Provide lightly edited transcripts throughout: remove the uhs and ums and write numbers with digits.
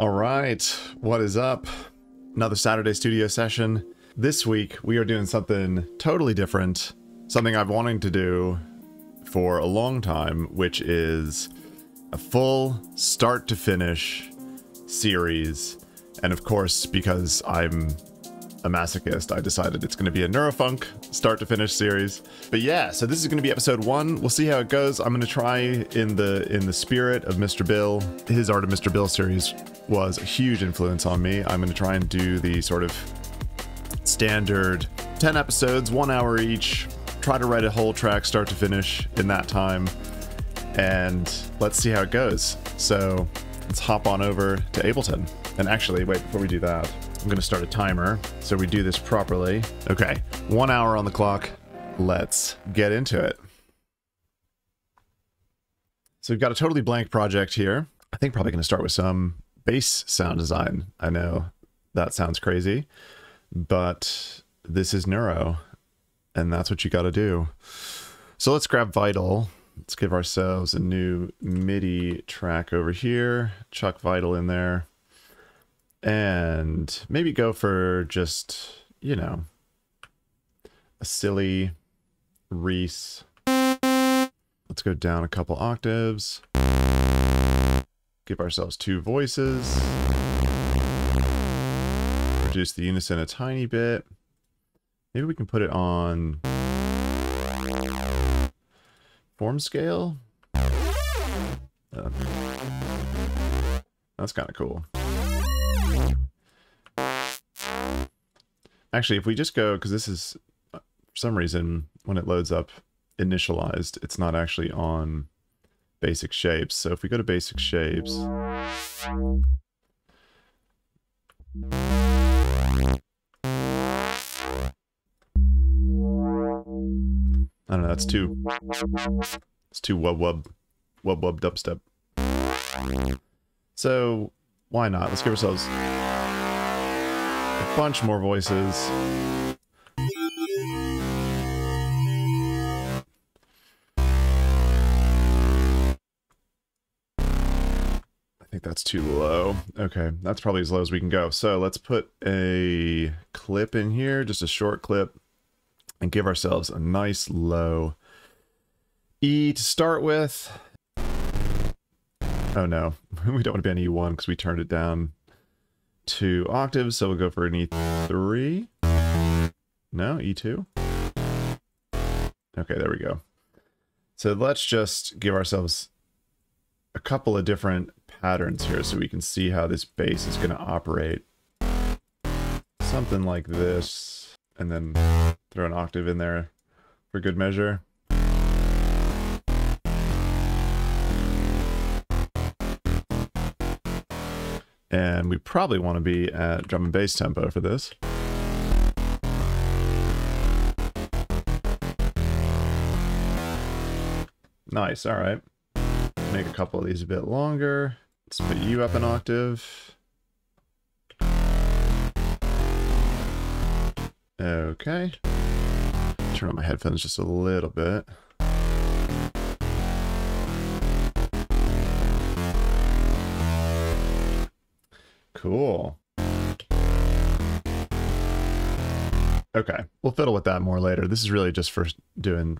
All right, what is up? Another Saturday studio session. This week we are doing something totally different, something I've wanted to do for a long time, which is a full start to finish series. And of course, because I'm a masochist, I decided it's going to be a Neurofunk start to finish series. But yeah, so this is going to be episode 1. We'll see how it goes. I'm going to try in the spirit of Mr. Bill. His Art of Mr. Bill series was a huge influence on me. I'm going to try and do the sort of standard 10 episodes, 1 hour each. Try to write a whole track start to finish in that time. And let's see how it goes. So let's hop on over to Ableton. And actually, wait, before we do that, I'm going to start a timer so we do this properly. Okay, 1 hour on the clock. Let's get into it. So we've got a totally blank project here. I think probably going to start with some bass sound design. I know that sounds crazy, but this is Neuro, and that's what you got to do. So let's grab Vital. Let's give ourselves a new MIDI track over here. Chuck Vital in there. And maybe go for just, you know, a silly Reese. Let's go down a couple octaves. Give ourselves 2 voices. Reduce the unison a tiny bit. Maybe we can put it on form scale. That's kind of cool. Actually, if we just go, because this is, for some reason, when it loads up initialized, it's not actually on basic shapes. So if we go to basic shapes, I don't know, it's too wub dubstep. So why not? Let's give ourselves a bunch more voices. I think that's too low. Okay, that's probably as low as we can go. So let's put a clip in here, just a short clip, and give ourselves a nice low E to start with. Oh no, we don't want to be on E1 because we turned it down 2 octaves, so we'll go for an E3. No, E2. Okay, there we go. So let's just give ourselves a couple of different patterns here so we can see how this bass is going to operate. Something like this, and then throw an octave in there for good measure. And we probably want to be at drum and bass tempo for this. Nice, all right. Make a couple of these a bit longer. Let's put you up an octave. Okay. Turn on my headphones just a little bit. Cool. Okay, we'll fiddle with that more later. This is really just for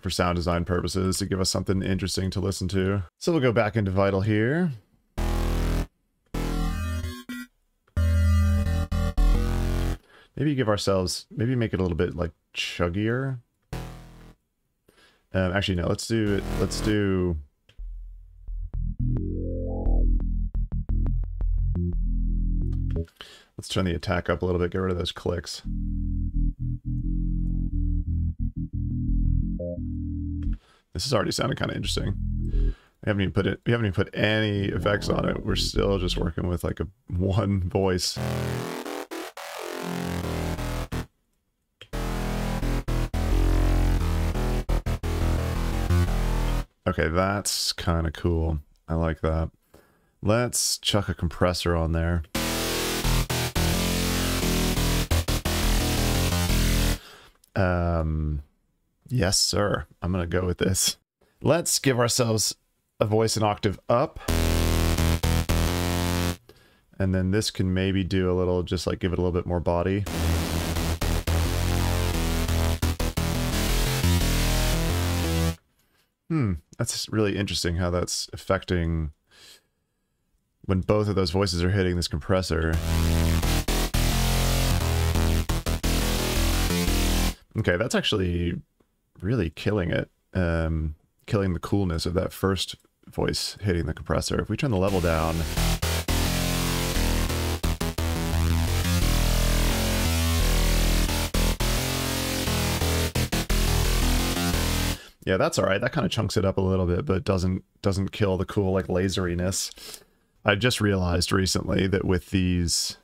sound design purposes, to give us something interesting to listen to. So we'll go back into Vital here. Maybe give ourselves, maybe make it a little bit like chuggier. Actually, no, let's do it. Let's do. Let's turn the attack up a little bit, get rid of those clicks. This is already sounding kind of interesting. We haven't even put any effects on it. We're still just working with like one voice. Okay, that's kind of cool. I like that. Let's chuck a compressor on there. Yes, sir. I'm gonna go with this. Let's give ourselves a voice an octave up. And then this can maybe do a little, just like give it a little bit more body. That's really interesting how that's affecting when both of those voices are hitting this compressor. Okay, that's actually really killing it. Killing the coolness of that first voice hitting the compressor. If we turn the level down... Yeah, that's all right. That kind of chunks it up a little bit, but doesn't kill the cool like laseriness. I just realized recently that with these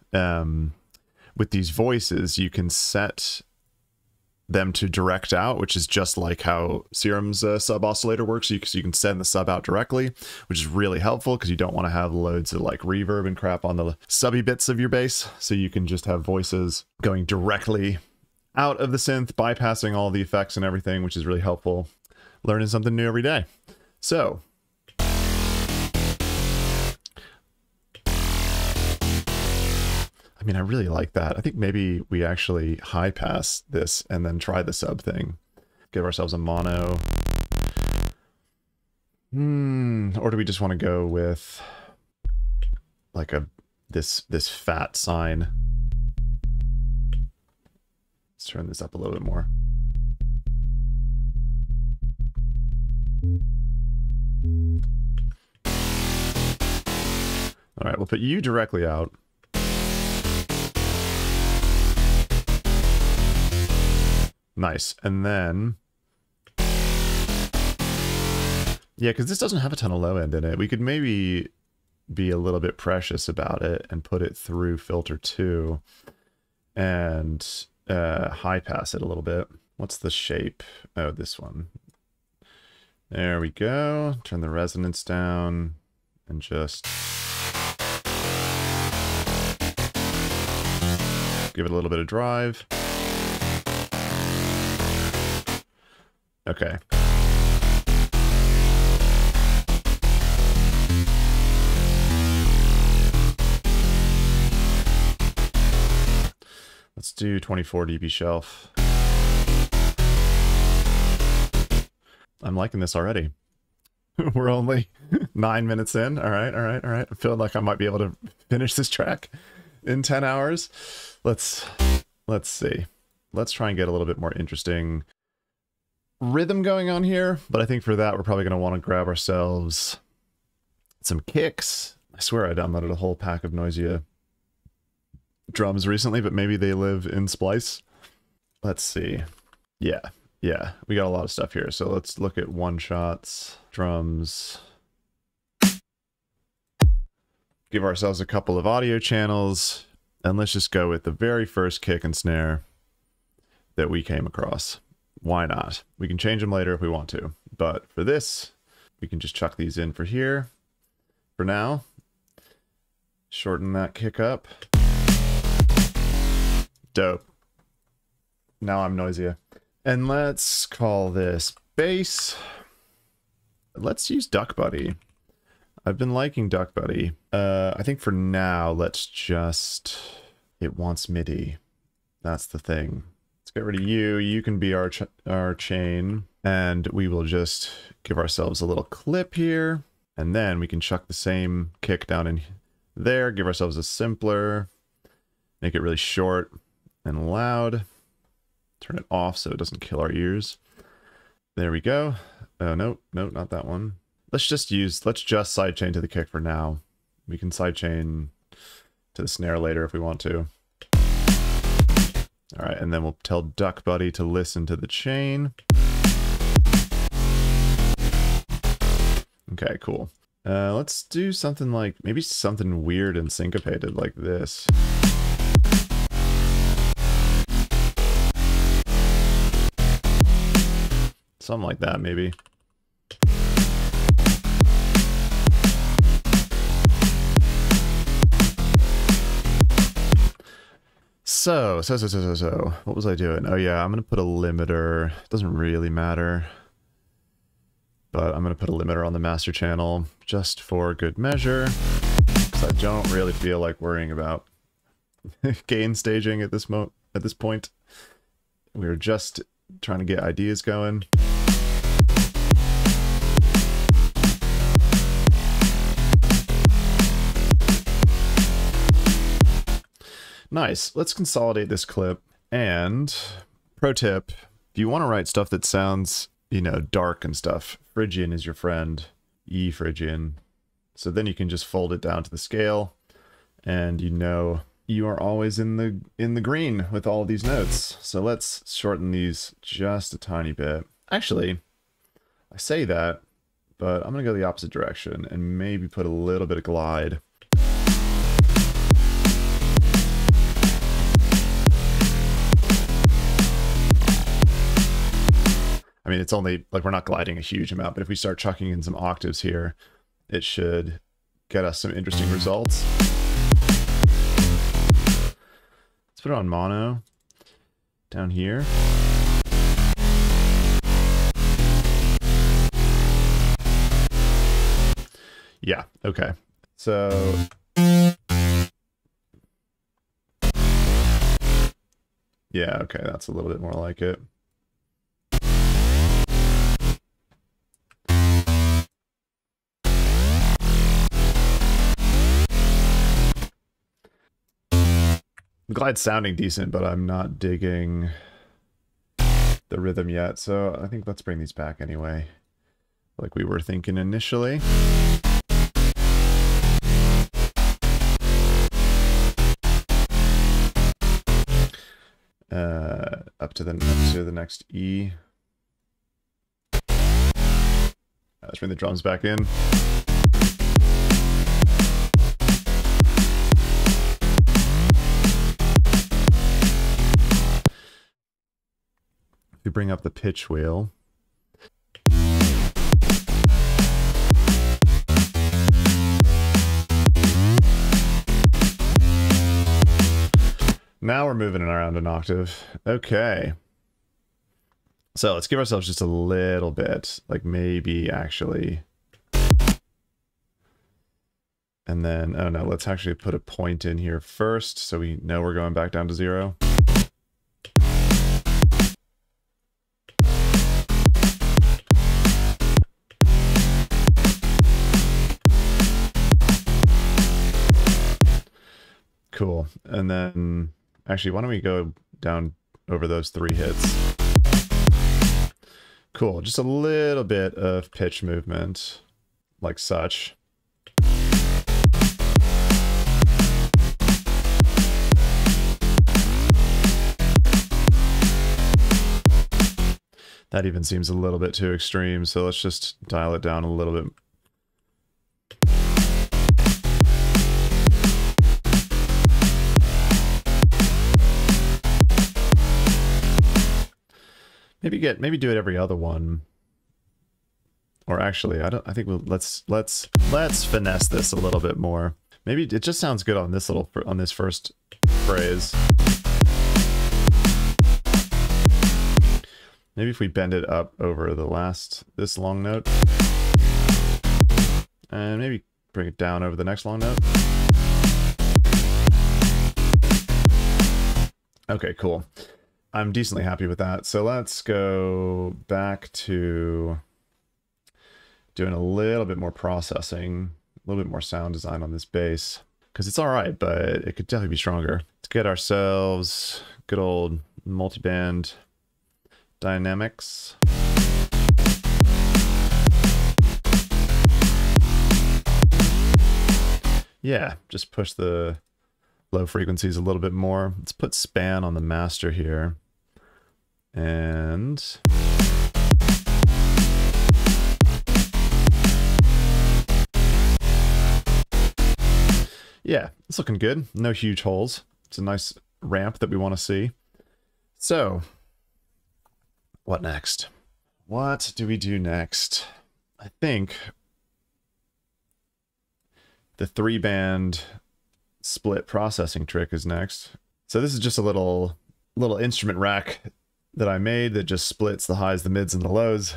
voices, you can set them to direct out, which is just like how Serum's sub oscillator works. So you can send the sub out directly, which is really helpful because you don't want to have loads of like reverb and crap on the subby bits of your bass. So you can just have voices going directly out of the synth, bypassing all the effects and everything, which is really helpful. Learning something new every day. So, I mean, I really like that. I think maybe we actually high pass this and then try the sub thing. Give ourselves a mono. Or do we just want to go with like this fat sine? Let's turn this up a little bit more. All right, we'll put you directly out. Nice. And then... yeah, because this doesn't have a ton of low end in it. We could maybe be a little bit precious about it and put it through filter 2 and high pass it a little bit. What's the shape? Oh, this one. There we go. Turn the resonance down and just give it a little bit of drive. Okay. Let's do 24 dB shelf. I'm liking this already. We're only 9 minutes in. All right, all right, all right. I feel like I might be able to finish this track in 10 hours. Let's see. Let's try and get a little bit more interesting rhythm going on here. But I think for that, we're probably going to want to grab ourselves some kicks. I swear I downloaded a whole pack of Noisia drums recently, but maybe they live in Splice. Let's see. Yeah, we got a lot of stuff here. So let's look at one-shots, drums. Give ourselves a couple of audio channels, and let's just go with the very first kick and snare that we came across. Why not? We can change them later if we want to, but for this, we can just chuck these in for here. For now, shorten that kick up. Dope. Now I'm Noisia. And let's call this bass. Let's use Duck Buddy. I've been liking Duck Buddy. I think for now, let's just... it wants MIDI. That's the thing. Let's get rid of you. You can be our chain. And we will just give ourselves a little clip here. And then we can chuck the same kick down in there. Give ourselves a simpler. Make it really short and loud. Turn it off so it doesn't kill our ears. There we go. Oh, no, not that one. Let's just sidechain to the kick for now. We can sidechain to the snare later if we want to. All right, and then we'll tell Duck Buddy to listen to the chain. Okay, cool. Let's do something like, maybe something weird and syncopated like this. Something like that, maybe. So, what was I doing? Oh yeah, I'm gonna put a limiter. It doesn't really matter. But I'm gonna put a limiter on the master channel just for good measure. So I don't really feel like worrying about gain staging at this point. We're just trying to get ideas going. Nice. Let's consolidate this clip. And pro tip, if you want to write stuff that sounds, you know, dark and stuff, Phrygian is your friend. E Phrygian. So then you can just fold it down to the scale, and you know you are always in the green with all of these notes. So let's shorten these just a tiny bit. Actually, I say that, but I'm gonna go the opposite direction and maybe put a little bit of glide. I mean, it's only, like, we're not gliding a huge amount, but if we start chucking in some octaves here, it should get us some interesting results. Let's put it on mono down here. Yeah, okay. So yeah, okay, that's a little bit more like it. The glide's sounding decent, but I'm not digging the rhythm yet, so I think let's bring these back anyway, like we were thinking initially. Up to the next E. Let's bring the drums back in. If we bring up the pitch wheel. Now we're moving it around an octave. Okay. So let's give ourselves just a little bit, like maybe actually. And then, oh no, let's actually put a point in here first so we know we're going back down to 0. Cool. And then, actually, why don't we go down over those 3 hits? Cool. Just a little bit of pitch movement, like such. That even seems a little bit too extreme, so let's just dial it down a little bit. Maybe do it every other one. Or actually, I think let's finesse this a little bit more. Maybe it just sounds good on this first phrase. Maybe if we bend it up over this long note. And maybe bring it down over the next long note. Okay, cool. I'm decently happy with that. So let's go back to doing a little bit more processing, a little bit more sound design on this bass, because it's all right, but it could definitely be stronger. Let's get ourselves good old multiband dynamics. Yeah, just push the low frequencies a little bit more. Let's put span on the master here. And yeah, it's looking good. No huge holes. It's a nice ramp that we want to see. So, what next? What do we do next? I think the 3-band split processing trick is next. So this is just a little instrument rack that I made that just splits the highs, the mids, and the lows,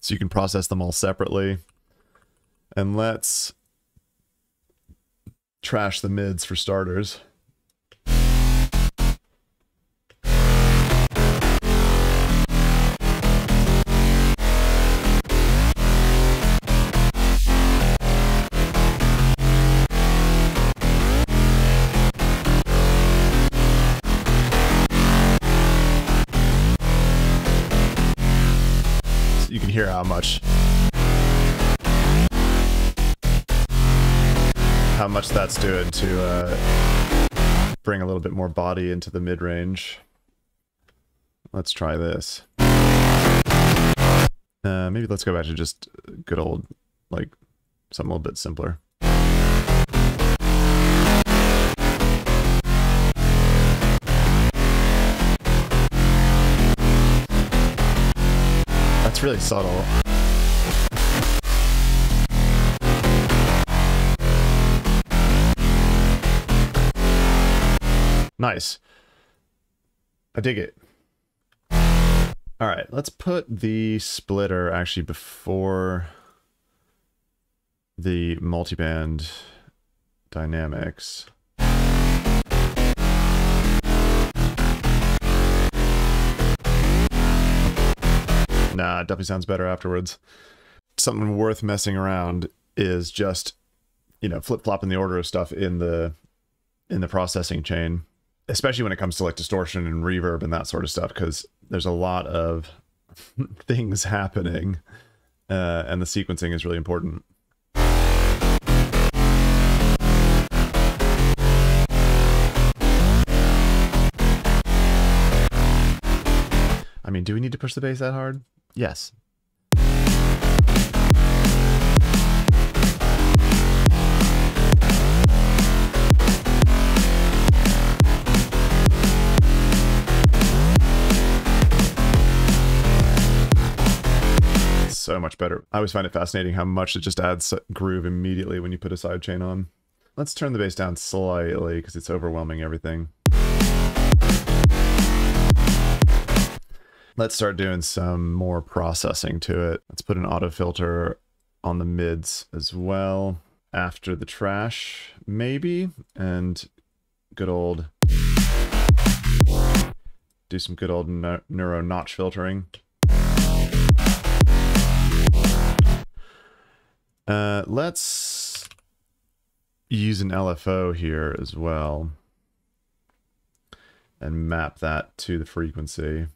so you can process them all separately. And let's trash the mids for starters. You can hear how much that's doing to bring a little bit more body into the mid-range. Let's try this. Maybe let's go back to just good old, like, something a little bit simpler. That's really subtle. Nice. I dig it. All right, let's put the splitter actually before the multiband dynamics. Nah, it definitely sounds better afterwards. Something worth messing around is just, you know, flip-flopping the order of stuff in the processing chain, especially when it comes to like distortion and reverb and that sort of stuff, because there's a lot of things happening, and the sequencing is really important. I mean, do we need to push the bass that hard? Yes. So much better. I always find it fascinating how much it just adds groove immediately when you put a sidechain on. Let's turn the bass down slightly because it's overwhelming everything. Let's start doing some more processing to it. Let's put an auto filter on the mids as well. After the trash, maybe, and good old, do some good old neuro notch filtering. Let's use an LFO here as well and map that to the frequency.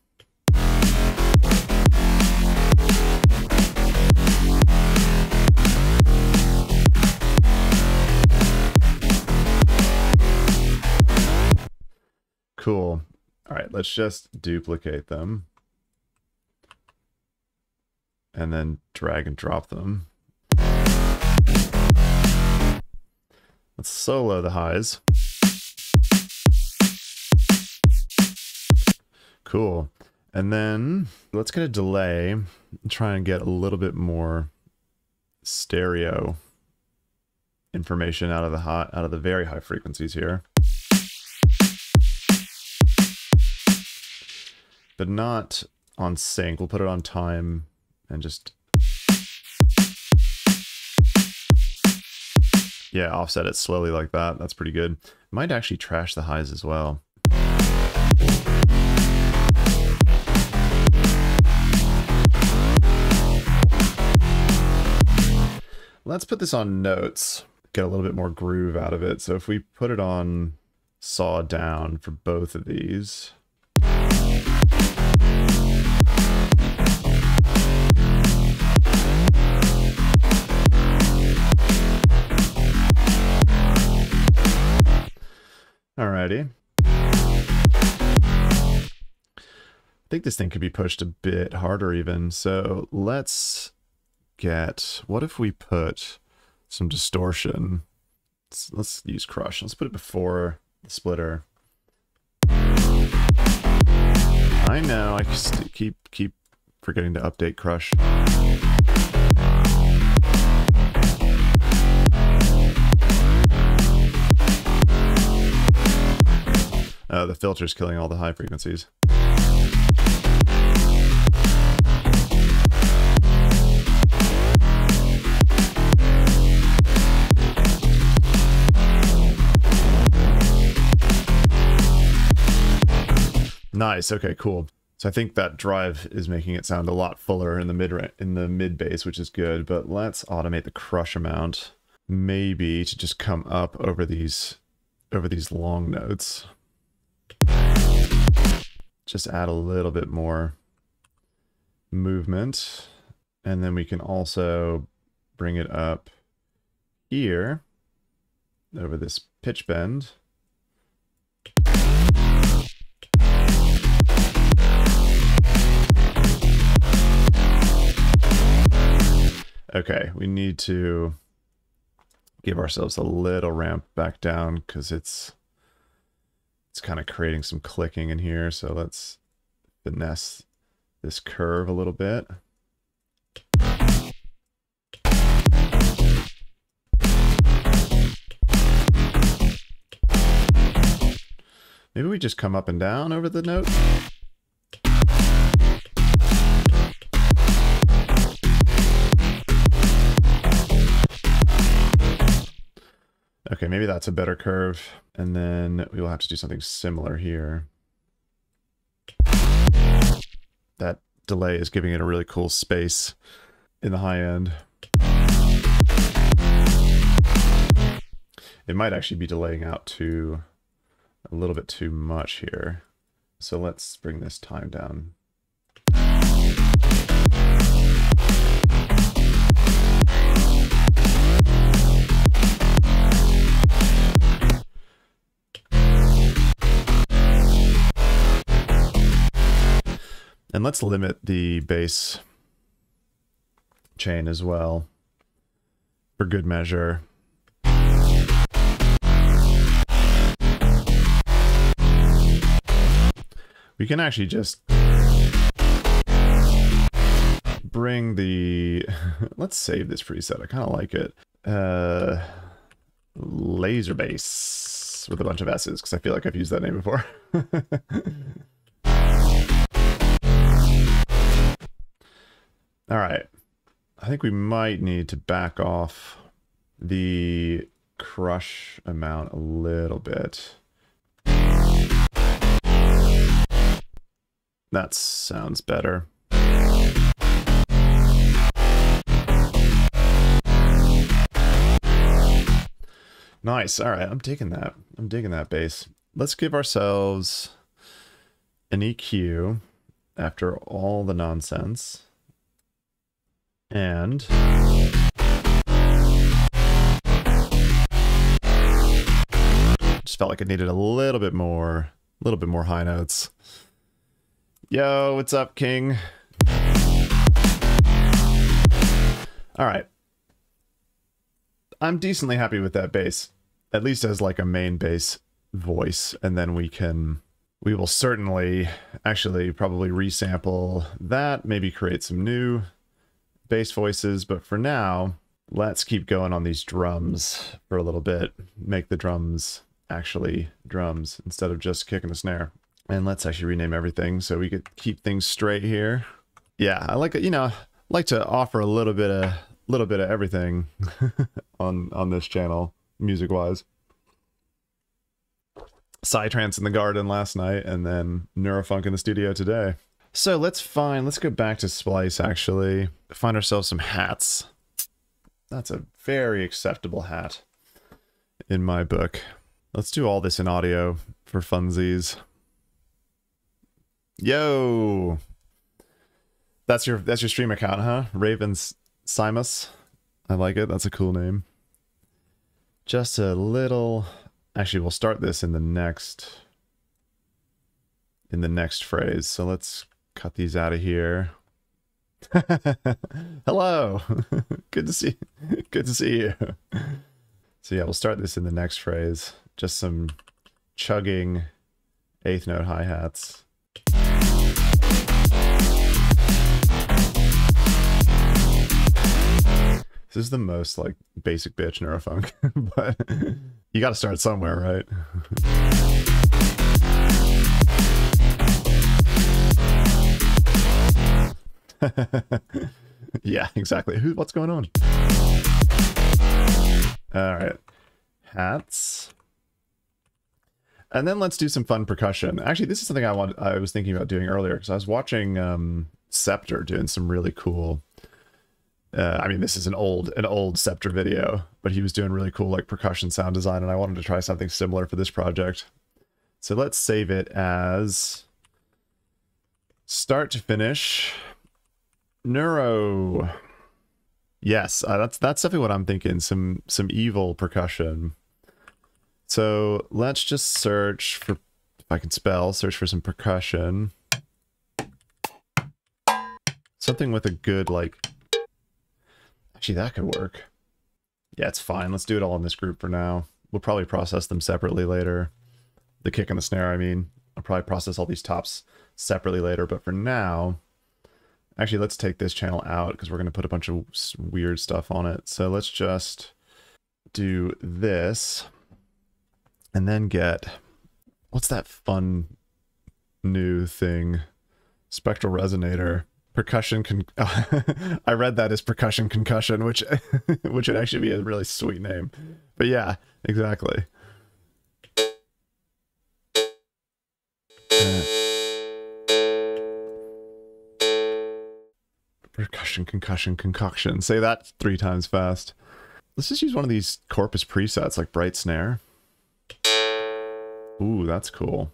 Cool. All right, let's just duplicate them and then drag and drop them. Let's solo the highs. Cool. And then let's get a delay and try and get a little bit more stereo information out of the very high frequencies here. But not on sync. We'll put it on time and just, yeah, offset it slowly like that. That's pretty good. Might actually trash the highs as well. Let's put this on notes, get a little bit more groove out of it. So if we put it on saw down for both of these. Alrighty. I think this thing could be pushed a bit harder even. So let's get, what if we put some distortion? Let's use crush. Let's put it before the splitter. I know, I just keep forgetting to update crush. The filter's killing all the high frequencies. Nice. Okay, cool. So I think that drive is making it sound a lot fuller in the mid bass, which is good. But let's automate the crush amount, maybe to just come up over these long notes. Just add a little bit more movement, and then we can also bring it up here over this pitch bend. Okay, we need to give ourselves a little ramp back down because it's kind of creating some clicking in here. So let's finesse this curve a little bit. Maybe we just come up and down over the note. Okay, maybe that's a better curve. And then we will have to do something similar here. That delay is giving it a really cool space in the high end. It might actually be delaying out to a little bit too much here. So let's bring this time down. And let's limit the bass chain as well, for good measure. We can actually just bring the... Let's save this preset, I kind of like it. Laser bass with a bunch of S's, because I feel like I've used that name before. All right, I think we might need to back off the crush amount a little bit. That sounds better. Nice, all right, I'm digging that. I'm digging that bass. Let's give ourselves an EQ after all the nonsense. And just felt like it needed a little bit more high notes. Yo, what's up, King? All right. I'm decently happy with that bass, at least as like a main bass voice, and then we will certainly actually probably resample that, maybe create some new bass voices, but for now, let's keep going on these drums for a little bit. Make the drums actually drums instead of just kicking a snare. And let's actually rename everything so we could keep things straight here. Yeah, I like it, you know, like to offer a little bit of everything on this channel, music-wise. Psytrance in the garden last night, and then Neurofunk in the studio today. So let's go back to Splice, actually. Find ourselves some hats. That's a very acceptable hat in my book. Let's do all this in audio for funsies. Yo! That's your stream account, huh? Ravens Simus. I like it. That's a cool name. Just a little... Actually, we'll start this in the next phrase. So let's cut these out of here. Hello. Good to see you. So yeah, we'll start this in the next phrase. Just some chugging 8th note hi-hats. This is the most like basic bitch Neurofunk, but you got to start somewhere, right? Yeah, exactly. What's going on? All right, hats. And then let's do some fun percussion. Actually, this is something I was thinking about doing earlier, because I was watching Scepter doing some really cool. I mean, this is an old Scepter video, but he was doing really cool like percussion sound design, and I wanted to try something similar for this project. So let's save it as start to finish. Neuro. Yes, that's definitely what I'm thinking. Some evil percussion. So let's just search for, if I can spell, search for some percussion. Something with a good, like, actually that could work. Yeah, it's fine. Let's do it all in this group for now. We'll probably process them separately later. The kick and the snare, I mean. I'll probably process all these tops separately later, but for now, actually let's take this channel out because we're going to put a bunch of weird stuff on it. So let's just do this. And then get, what's that fun new thing? Spectral resonator. Percussion I read that as percussion concussion, which which would actually be a really sweet name. But yeah, exactly. Percussion, concussion, concoction. Say that 3 times fast. Let's just use one of these Corpus presets like Bright Snare. Ooh, that's cool.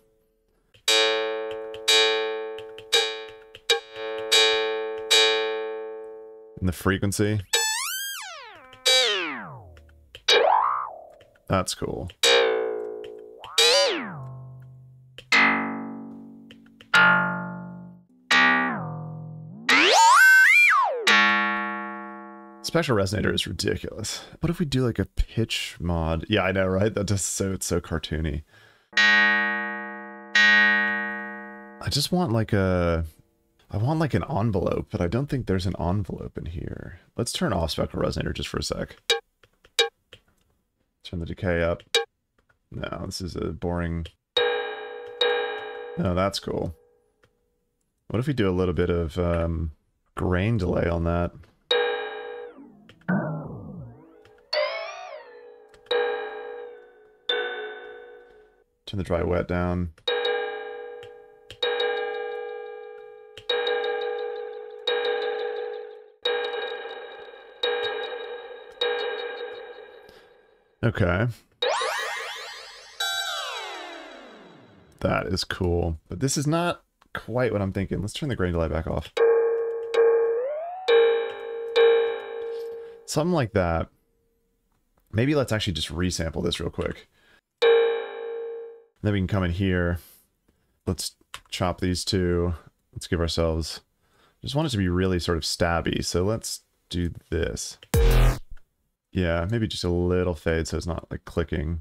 And the frequency. That's cool. Spectral resonator is ridiculous. What if we do like a pitch mod? Yeah, I know, right? That just it's so cartoony. I just want like I want like an envelope, but I don't think there's an envelope in here. Let's turn off spectral resonator just for a sec. Turn the decay up. No, this is a boring. No, that's cool. What if we do a little bit of grain delay on that? Turn the dry wet down. Okay. That is cool. But this is not quite what I'm thinking. Let's turn the grain delay back off. Something like that. Maybe let's actually just resample this real quick. Then we can come in here. Let's chop these two. Let's give ourselves... just want it to be really sort of stabby. So let's do this. Yeah, maybe just a little fade so it's not like clicking.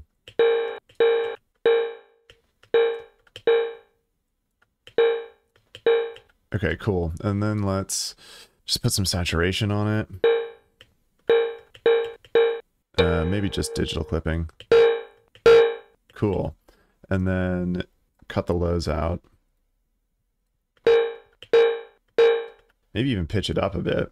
Okay, cool. And then let's just put some saturation on it. Maybe just digital clipping. Cool. And then cut the lows out. Maybe even pitch it up a bit.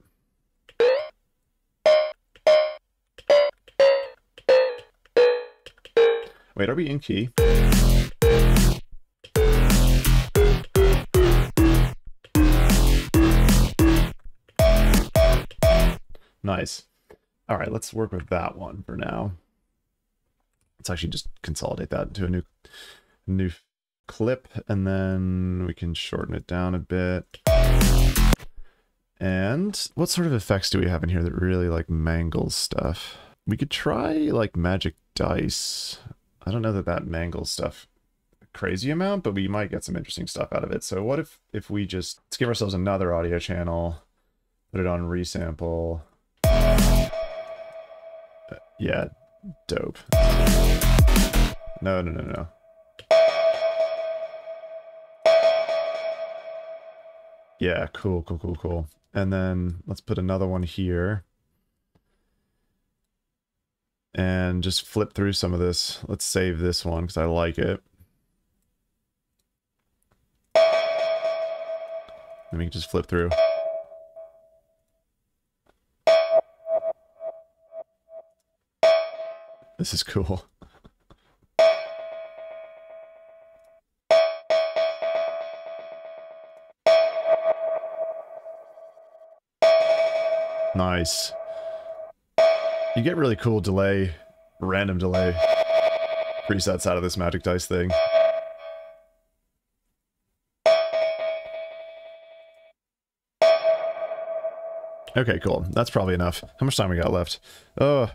Wait, are we in key? Nice. All right, let's work with that one for now. Let's actually just consolidate that into a new clip, and then we can shorten it down a bit. And what sort of effects do we have in here that really like mangles stuff? We could try like magic dice. I don't know that that mangles stuff a crazy amount, but we might get some interesting stuff out of it. So what if we just, let's give ourselves another audio channel, put it on resample. Yeah, dope. No. Yeah, cool. And then let's put another one here. And just flip through some of this. Let's save this one because I like it. And we can just flip through. This is cool. Nice. You get really cool delay, random delay presets out of this Magic Dice thing. Okay, cool. That's probably enough. How much time we got left? Oh,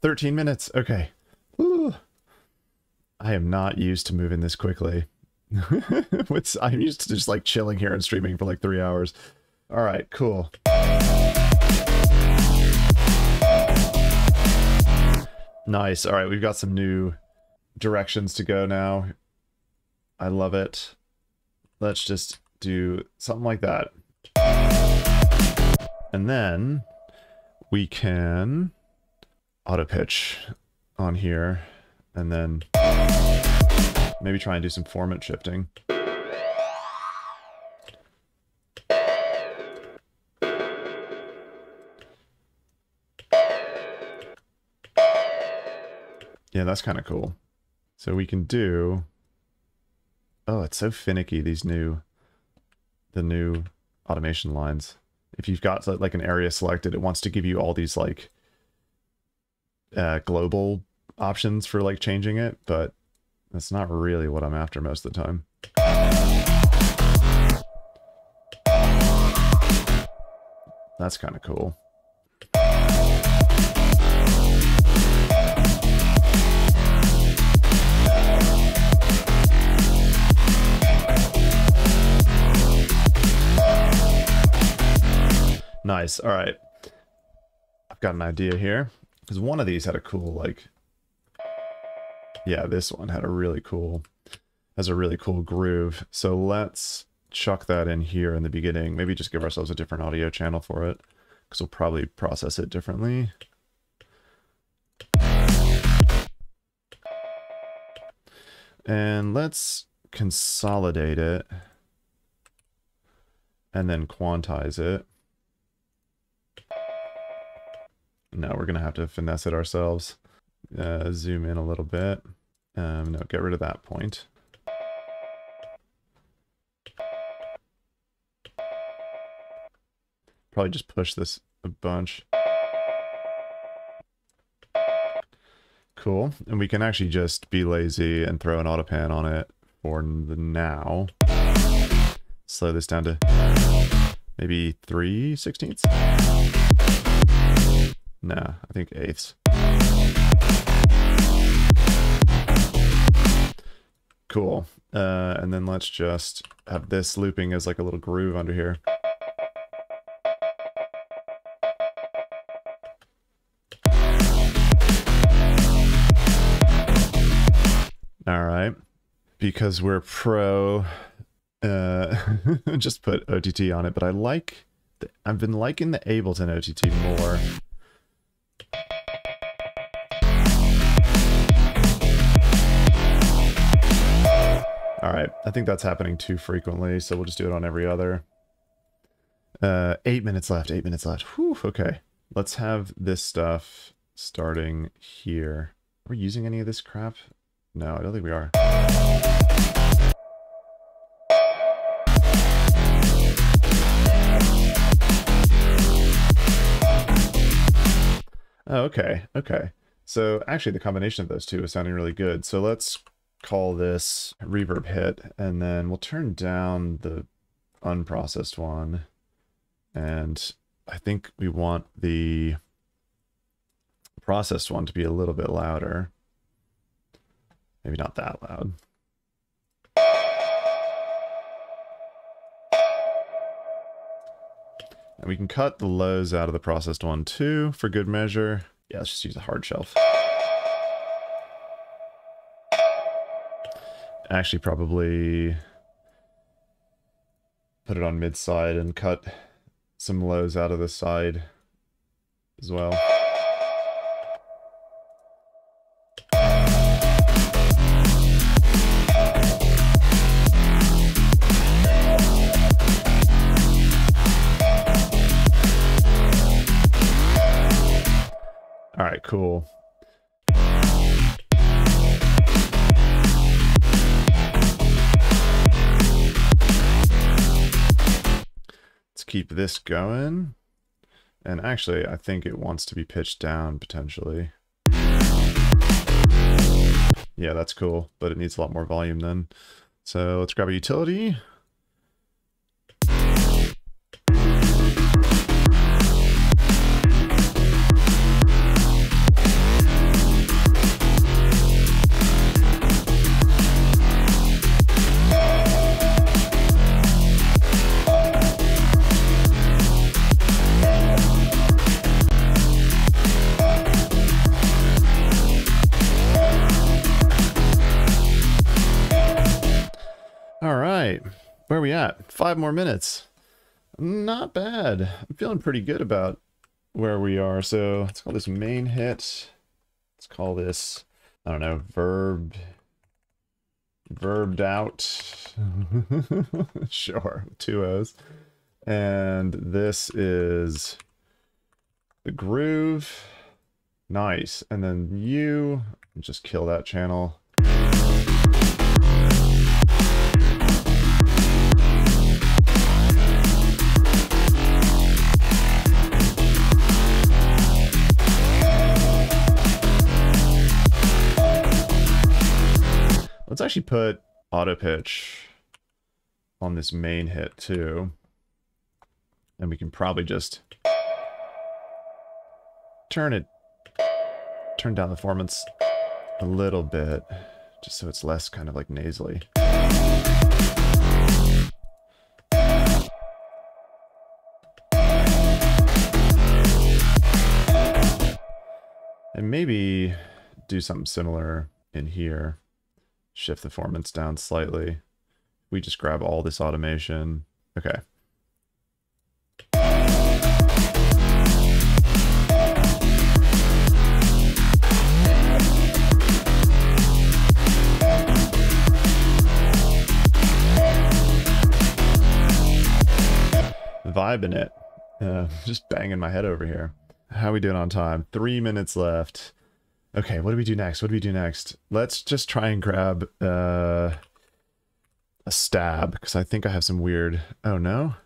13 minutes. Okay. Woo. I am not used to moving this quickly. I'm used to just like chilling here and streaming for like 3 hours. All right, cool. Nice. All right, we've got some new directions to go now. I love it. Let's just do something like that. And then we can auto pitch on here and then maybe try and do some formant shifting. Yeah, that's kind of cool. So we can do... Oh, it's so finicky, the new automation lines. If you've got like an area selected, it wants to give you all these like global options for like changing it, but that's not really what I'm after most of the time. That's kind of cool. Nice. All right. I've got an idea here because one of these had a cool, like, yeah, this one had a really cool, has a really cool groove. So let's chuck that in here in the beginning. Maybe just give ourselves a different audio channel for it because we'll probably process it differently. And let's consolidate it and then quantize it. No, we're going to have to finesse it ourselves. Zoom in a little bit. No, get rid of that point. Probably just push this a bunch. Cool. And we can actually just be lazy and throw an autopan on it for the now. Slow this down to maybe 3/16. Nah, I think 1/8. Cool. And then let's just have this looping as like a little groove under here. All right. Because we're pro, just put OTT on it, but I've been liking the Ableton OTT more. All right, I think that's happening too frequently, so we'll just do it on every other. 8 minutes left, 8 minutes left. Whew, okay. Let's have this stuff starting here. Are we using any of this crap? No, I don't think we are. Oh, okay, okay. So actually the combination of those two is sounding really good. So let's call this reverb hit, and then we'll turn down the unprocessed one. And I think we want the processed one to be a little bit louder. Maybe not that loud. And we can cut the lows out of the processed one too, for good measure. Yeah, let's just use a hard shelf. Actually, probably put it on mid-side and cut some lows out of the side as well. All right, cool. Let's keep this going. And actually, I think it wants to be pitched down, potentially. Yeah, that's cool, but it needs a lot more volume then. So let's grab a utility. Where are we at? 5 more minutes. Not bad. I'm feeling pretty good about where we are. So let's call this main hit. Let's call this, I don't know, verbed out. Sure, 2 O's. And this is the groove. Nice. And then you just kill that channel. Let's actually put auto pitch on this main hit too. And we can probably just turn down the performance a little bit, just so it's less kind of like nasally. And maybe do something similar in here. Shift the performance down slightly. We just grab all this automation. Okay. Vibing it. Just banging my head over here. How are we doing on time? 3 minutes left. Okay, what do we do next? What do we do next? Let's just try and grab a stab, because I think I have some weird... Oh, no?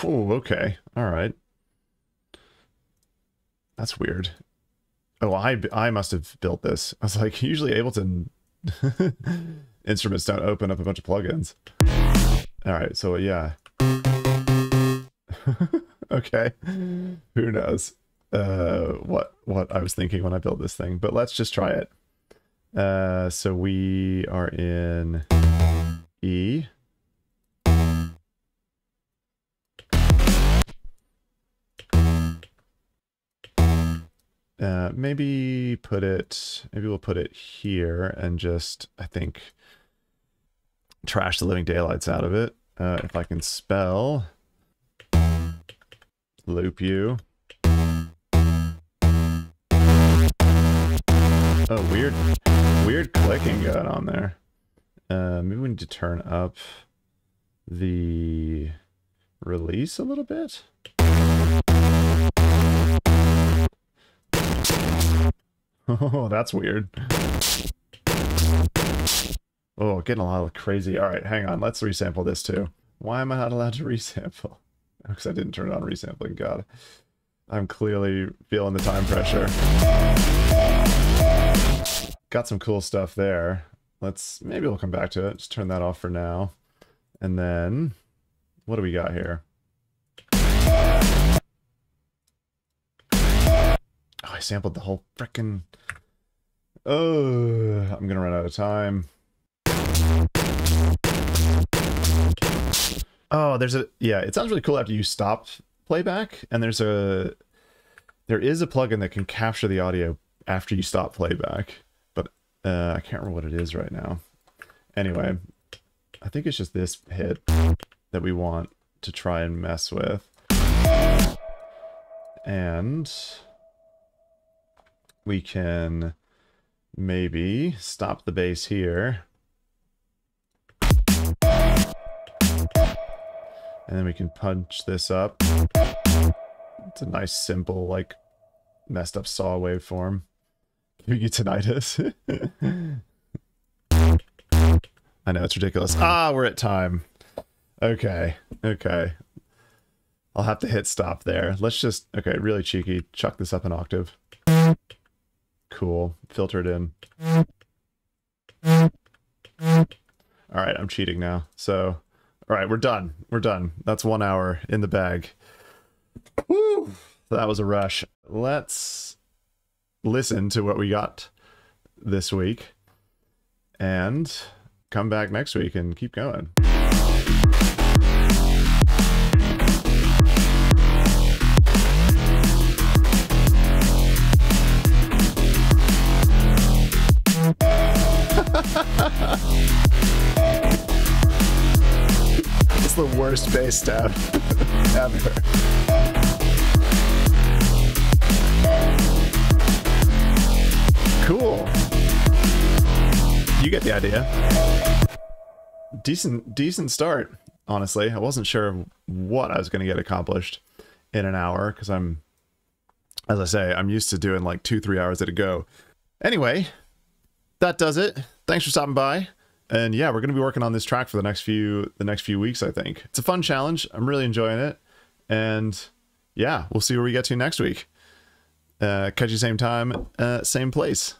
Oh, okay. All right. That's weird. Oh, I must have built this. I was like, usually Ableton instruments don't open up a bunch of plugins. All right, so yeah. Okay. Who knows? What I was thinking when I built this thing, but let's just try it. So we are in E. Maybe we'll put it here and just, I think, trash the living daylights out of it. If I can spell loop you. Oh, weird clicking going on there. Maybe we need to turn up the release a little bit. Oh, that's weird. Oh, getting a lot of crazy. All right, hang on. Let's resample this too. Why am I not allowed to resample? Because I didn't turn on resampling. God, I'm clearly feeling the time pressure. Got some cool stuff there. Maybe we'll come back to it. Just turn that off for now. And then, what do we got here? Oh, I sampled the whole frickin'... Oh, I'm gonna run out of time. Oh, yeah, it sounds really cool after you stop playback, and there is a plugin that can capture the audio after you stop playback, but I can't remember what it is right now. Anyway, I think it's just this hit that we want to try and mess with. And we can maybe stop the bass here. And then we can punch this up. It's a nice, simple, like, messed up saw waveform. Giving you tinnitus. I know, it's ridiculous. Ah, we're at time. Okay, okay. I'll have to hit stop there. Let's just, okay, really cheeky, chuck this up an octave. Cool, filter it in. All right, I'm cheating now. So, all right, we're done. We're done. That's 1 hour in the bag. Woo! That was a rush. Let's listen to what we got this week and come back next week and keep going. It's the worst bass stab ever. Cool. You get the idea. Decent start, honestly. I wasn't sure what I was going to get accomplished in an hour because as I say, I'm used to doing like 2-3 hours at a go. Anyway, that does it. Thanks for stopping by. And yeah, we're going to be working on this track for the next few weeks, I think. It's a fun challenge. I'm really enjoying it. And yeah, we'll see where we get to next week. Catch you same time, same place.